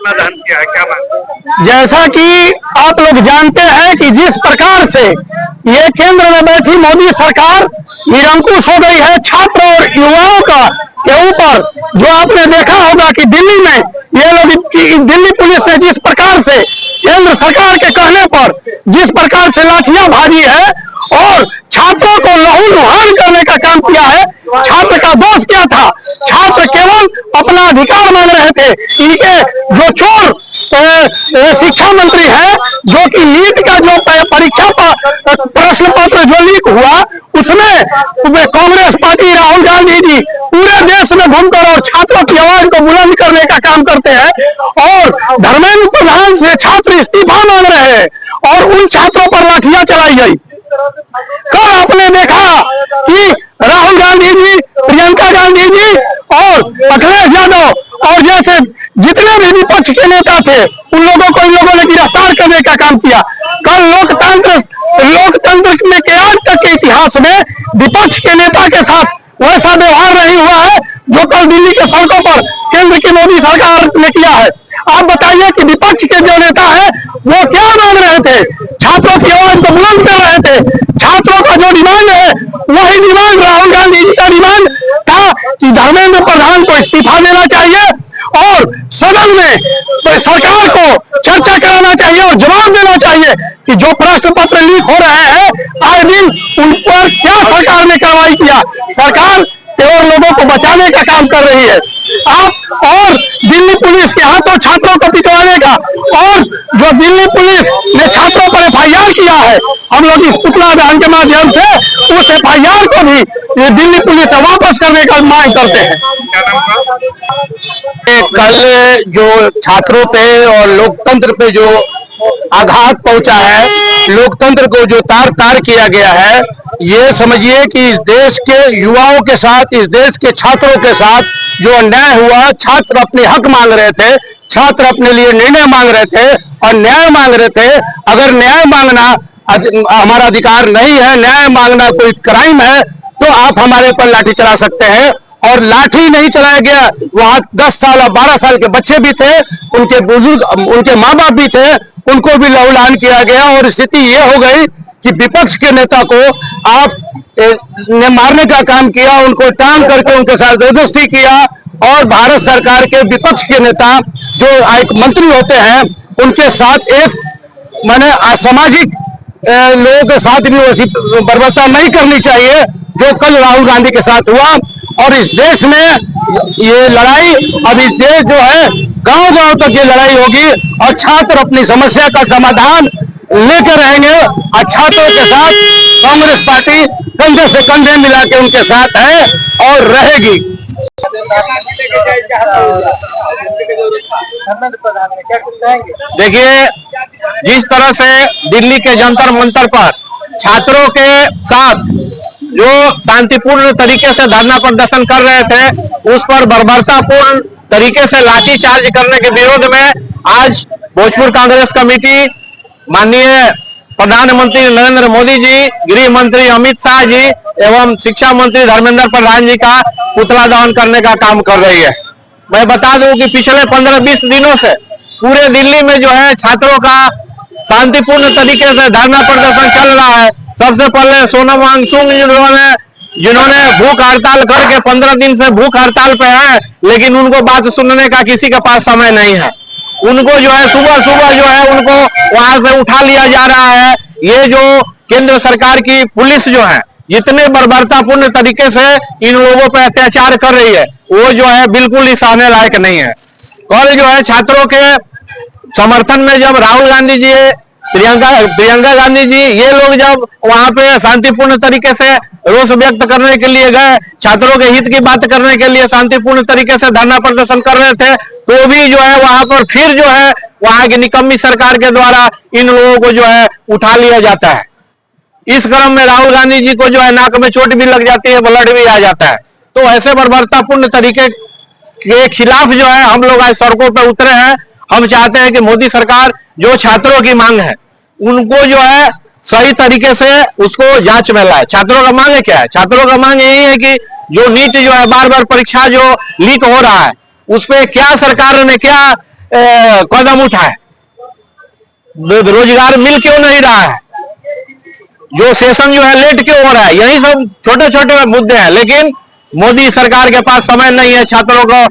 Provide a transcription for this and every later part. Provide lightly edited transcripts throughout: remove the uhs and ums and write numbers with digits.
पुतला दहन किया है, क्या बात? जैसा कि आप लोग जानते हैं कि जिस प्रकार से ये केंद्र में बैठी मोदी सरकार निरंकुश हो गई है छात्र और युवाओं के ऊपर, जो आपने देखा होगा कि दिल्ली में ये लोग, दिल्ली पुलिस ने जिस प्रकार से केंद्र सरकार के कहने पर जिस प्रकार से लाठियां भाजी है और छात्रों को लहूलुहान करने का काम किया है। छात्र का दोष क्या था? छात्र केवल अपना अधिकार मांग रहे थे। इनके जो चोर शिक्षा मंत्री है, जो कि नीट का जो परीक्षा प्रश्न पत्र जो लीक हुआ, उसमें कांग्रेस पार्टी राहुल गांधी जी पूरे देश में घूमकर और छात्रों की आवाज को बुलंद करने का काम करते हैं और धर्मेंद्र प्रधान से छात्र इस्तीफा मांग रहे हैं और उन छात्रों पर लाठियां चलाई गई। कल आपने देखा कि राहुल गांधी जी, प्रियंका गांधी जी और अखिलेश यादव और जैसे जितने भी विपक्ष के नेता थे, उन लोगों को इन लोगों ने गिरफ्तार करने का काम किया। कल लोकतंत्र में के आज तक के इतिहास में विपक्ष के नेता के साथ वैसा व्यवहार नहीं हुआ है जो कल दिल्ली के सड़कों पर केंद्र की मोदी सरकार ने किया है। आप बताइए कि विपक्ष के जो नेता है वो क्या मांग रहे थे? छात्रों की आवाज को बुलंद कर रहे थे। छात्रों का जो डिमांड है वही डिमांड राहुल गांधी जी का डिमांड था कि धर्मेंद्र प्रधान को इस्तीफा देना चाहिए और सदन में सरकार को चर्चा कराना चाहिए और जवाब देना चाहिए कि जो प्रश्न पत्र लीक हो रहे हैं आए दिन, उन पर क्या सरकार ने कार्रवाई किया। सरकार केवल लोगों को बचाने का काम कर रही है। आप और दिल्ली पुलिस के हाथों छात्रों को पिटवाने का, और जो दिल्ली पुलिस ने छात्रों पर FIR किया है, हम लोग इस पुतला दहन के माध्यम से उस FIR को भी दिल्ली पुलिस से वापस करने का मांग करते हैं। कल जो छात्रों पे और लोकतंत्र पे जो आघात पहुंचा है, लोकतंत्र को जो तार तार किया गया है, ये समझिए कि इस देश के युवाओं के साथ, इस देश के छात्रों के साथ जो अन्याय हुआ। छात्र अपने हक मांग रहे थे, छात्र अपने लिए निर्णय मांग रहे थे और न्याय मांग रहे थे। अगर न्याय मांगना हमारा अधिकार नहीं है, न्याय मांगना कोई क्राइम है, तो आप हमारे पर लाठी चला सकते हैं। और लाठी नहीं चलाया गया, वहां 10 साल और 12 साल के बच्चे भी थे, उनके बुजुर्ग, उनके माँ बाप भी थे, उनको भी लहूलुहान किया गया। और स्थिति ये हो गई कि विपक्ष के नेता को आप ने मारने का काम किया, उनको टांग करके उनके साथ जबरदस्ती किया। और भारत सरकार के विपक्ष के नेता जो एक मंत्री होते हैं, उनके साथ एक माने असामाजिक लोगों के साथ भी वैसी बर्बरता नहीं करनी चाहिए जो कल राहुल गांधी के साथ हुआ। और इस देश में ये लड़ाई, अब इस देश जो है गांव-गांव तक ये लड़ाई होगी और छात्र अपनी समस्या का समाधान लेकर रहेंगे। और छात्रों के साथ कांग्रेस पार्टी कंधे से कंधे मिला के उनके साथ है और रहेगी। देखिए, जिस तरह से दिल्ली के जंतर मंतर पर छात्रों के साथ जो शांतिपूर्ण तरीके से धरना प्रदर्शन कर रहे थे, उस पर बर्बरतापूर्ण तरीके से लाठीचार्ज करने के विरोध में आज भोजपुर कांग्रेस कमेटी माननीय प्रधानमंत्री नरेंद्र मोदी जी, गृह मंत्री अमित शाह जी एवं शिक्षा मंत्री धर्मेंद्र प्रधान जी का पुतला दहन करने का काम कर रही है। मैं बता दूं कि पिछले 15-20 दिनों से पूरे दिल्ली में जो है छात्रों का शांतिपूर्ण तरीके से धरना प्रदर्शन चल रहा है। सबसे पहले सोनम वांगचुक जिन्होंने भूख हड़ताल करके 15 दिन से भूख हड़ताल पे है, लेकिन उनको बात सुनने का किसी के पास समय नहीं है। उनको जो है सुबह सुबह जो है उनको वहां से उठा लिया जा रहा है। ये जो केंद्र सरकार की पुलिस जो है जितने बर्बरतापूर्ण तरीके से इन लोगों पर अत्याचार कर रही है, वो जो है बिल्कुल ही सहने लायक नहीं है। कल जो है छात्रों के समर्थन में जब राहुल गांधी जी, प्रियंका गांधी जी, ये लोग जब वहां पे शांतिपूर्ण तरीके से रोष व्यक्त करने के लिए गए, छात्रों के हित की बात करने के लिए शांतिपूर्ण तरीके से धरना प्रदर्शन कर रहे थे, तो भी जो है वहां पर फिर जो है वहां की निकम्मी सरकार के द्वारा इन लोगों को जो है उठा लिया जाता है। इस क्रम में राहुल गांधी जी को जो है नाक में चोट भी लग जाती है, ब्लड भी आ जाता है। तो ऐसे बर्बरतापूर्ण तरीके के खिलाफ जो है हम लोग आज सड़कों पर उतरे हैं। हम चाहते हैं कि मोदी सरकार जो छात्रों की मांग है उनको जो है सही तरीके से उसको जांच में लाए। छात्रों का मांग क्या है? छात्रों का मांग यही है कि जो नीट जो है बार बार परीक्षा जो लीक हो रहा है, उस पर क्या सरकार ने क्या कदम उठाए? रोजगार मिल क्यों नहीं रहा है? जो सेशन जो है लेट क्यों हो रहा है? यही सब छोटे छोटे मुद्दे हैं, लेकिन मोदी सरकार के पास समय नहीं है छात्रों को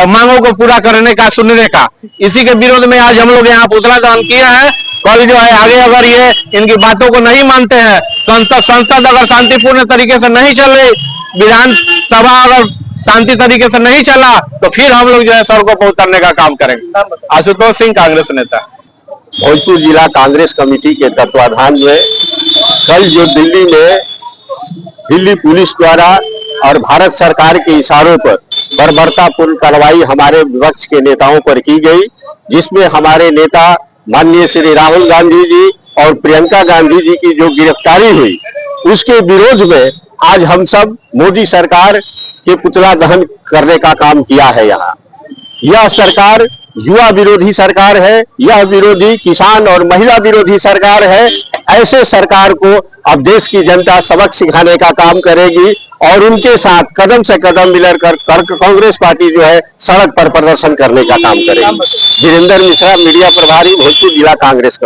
मांगों को पूरा करने का, सुनने का। इसी के विरोध में आज हम लोग यहाँ पुतला दहन किए हैं। कल जो है आगे अगर ये इनकी बातों को नहीं मानते हैं, संसद अगर शांतिपूर्ण तरीके से नहीं चल रही, विधानसभा अगर शांति तरीके से नहीं चला, तो फिर हम लोग जो है सड़कों पर उतरने का काम करेंगे। आशुतोष सिंह, कांग्रेस नेता। भोजपुर जिला कांग्रेस कमेटी के तत्वाधान में कल जो दिल्ली पुलिस द्वारा और भारत सरकार के इशारों पर बर्बरतापूर्ण कार्रवाई हमारे विपक्ष के नेताओं पर की गई, जिसमें हमारे नेता माननीय श्री राहुल गांधी जी और प्रियंका गांधी जी की जो गिरफ्तारी हुई, उसके विरोध में आज हम सब मोदी सरकार के पुतला दहन करने का काम किया है। यहाँ यह सरकार युवा विरोधी सरकार है, यह विरोधी किसान और महिला विरोधी सरकार है। ऐसे सरकार को अब देश की जनता सबक सिखाने का काम करेगी और उनके साथ कदम से कदम मिलाकर कांग्रेस पार्टी जो है सड़क पर प्रदर्शन करने का काम करेगी। वीरेंद्र मिश्रा, मीडिया प्रभारी, भोजपुर जिला कांग्रेस।